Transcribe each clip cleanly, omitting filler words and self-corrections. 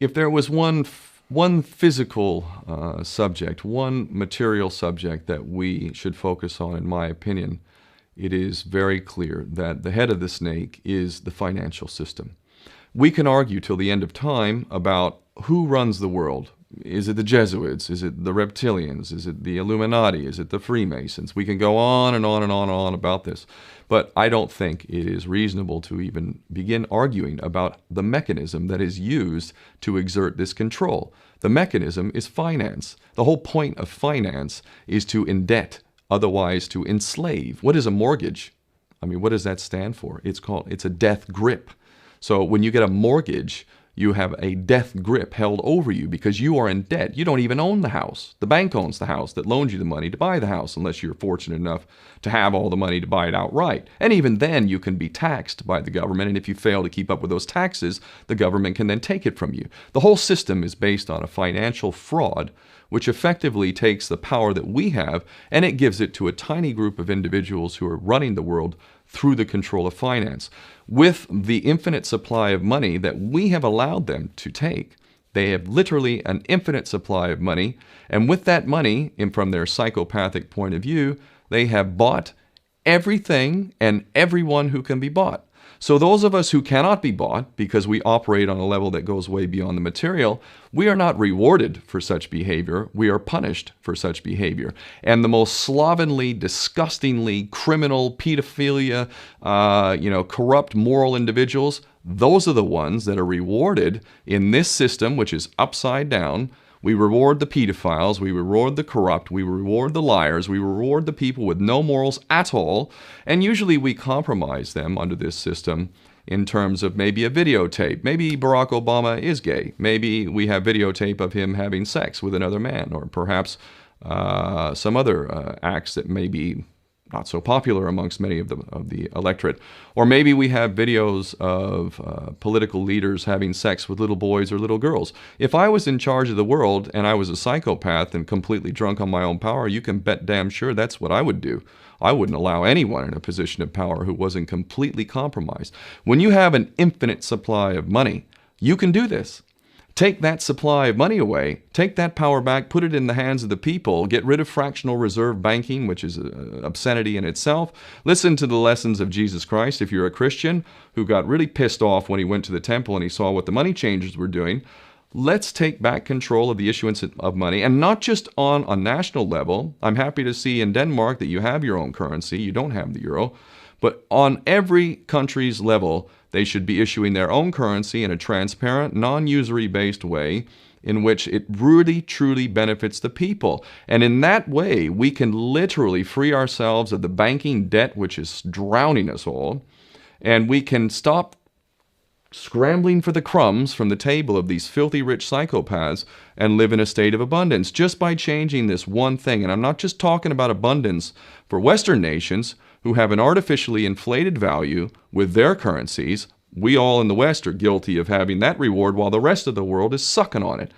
If there was one physical subject, one material subject that we should focus on, in my opinion, it is very clear that the head of the snake is the financial system. We can argue till the end of time about who runs the world. Is it the Jesuits? Is it the reptilians? Is it the Illuminati? Is it the Freemasons? We can go on and on and on and on about this. But I don't think it is reasonable to even begin arguing about the mechanism that is used to exert this control. The mechanism is finance. The whole point of finance is to indebt, otherwise to enslave. What is a mortgage? I mean, what does that stand for? It's a death grip. So when you get a mortgage, you have a death grip held over you because you are in debt. You don't even own the house. The bank owns the house that loaned you the money to buy the house, unless you're fortunate enough to have all the money to buy it outright. And even then, you can be taxed by the government, and if you fail to keep up with those taxes, the government can then take it from you. The whole system is based on a financial fraud, which effectively takes the power that we have and it gives it to a tiny group of individuals who are running the world through the control of finance. With the infinite supply of money that we have allowed them to take, they have literally an infinite supply of money, and with that money, and from their psychopathic point of view, they have bought everything and everyone who can be bought. So those of us who cannot be bought, because we operate on a level that goes way beyond the material, we are not rewarded for such behavior. We are punished for such behavior. And the most slovenly, disgustingly criminal, pedophilia, corrupt moral individuals, those are the ones that are rewarded in this system, which is upside down. We reward the pedophiles, we reward the corrupt, we reward the liars, we reward the people with no morals at all, and usually we compromise them under this system in terms of maybe a videotape. Maybe Barack Obama is gay. Maybe we have videotape of him having sex with another man, or perhaps some other acts that may be not so popular amongst many of the electorate. Or maybe we have videos of political leaders having sex with little boys or little girls. If I was in charge of the world and I was a psychopath and completely drunk on my own power, you can bet damn sure that's what I would do. I wouldn't allow anyone in a position of power who wasn't completely compromised. When you have an infinite supply of money, you can do this. Take that supply of money away, take that power back, put it in the hands of the people, get rid of fractional reserve banking, which is an obscenity in itself. Listen to the lessons of Jesus Christ. If you're a Christian who got really pissed off when he went to the temple and he saw what the money changers were doing, let's take back control of the issuance of money, and not just on a national level. I'm happy to see in Denmark that you have your own currency. You don't have the euro. But on every country's level, they should be issuing their own currency in a transparent, non-usury based way in which it really, truly benefits the people. And in that way, we can literally free ourselves of the banking debt which is drowning us all, and we can stop scrambling for the crumbs from the table of these filthy rich psychopaths and live in a state of abundance just by changing this one thing. And I'm not just talking about abundance for Western nations who have an artificially inflated value with their currencies. We all in the West are guilty of having that reward while the rest of the world is sucking on it.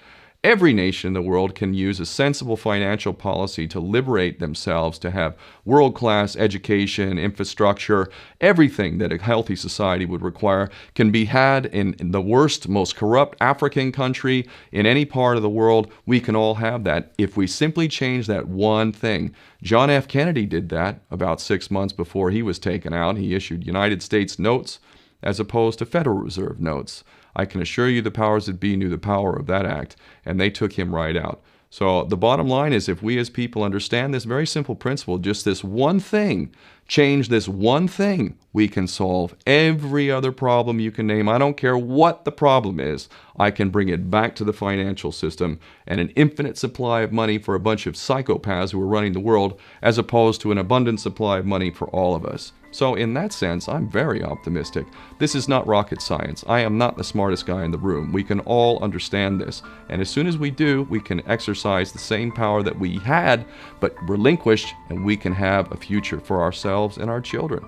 Every nation in the world can use a sensible financial policy to liberate themselves, to have world-class education, infrastructure. Everything that a healthy society would require can be had in the worst, most corrupt African country, in any part of the world. We can all have that if we simply change that one thing. John F. Kennedy did that about 6 months before he was taken out. He issued United States notes as opposed to Federal Reserve notes. I can assure you the powers that be knew the power of that act, and they took him right out. So the bottom line is, if we as people understand this very simple principle, just this one thing, change this one thing, we can solve every other problem you can name. I don't care what the problem is. I can bring it back to the financial system and an infinite supply of money for a bunch of psychopaths who are running the world, as opposed to an abundant supply of money for all of us. So in that sense, I'm very optimistic. This is not rocket science. I am not the smartest guy in the room. We can all understand this. And as soon as we do, we can exercise the same power that we had, but relinquished, and we can have a future for ourselves and our children.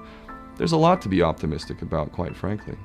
There's a lot to be optimistic about, quite frankly.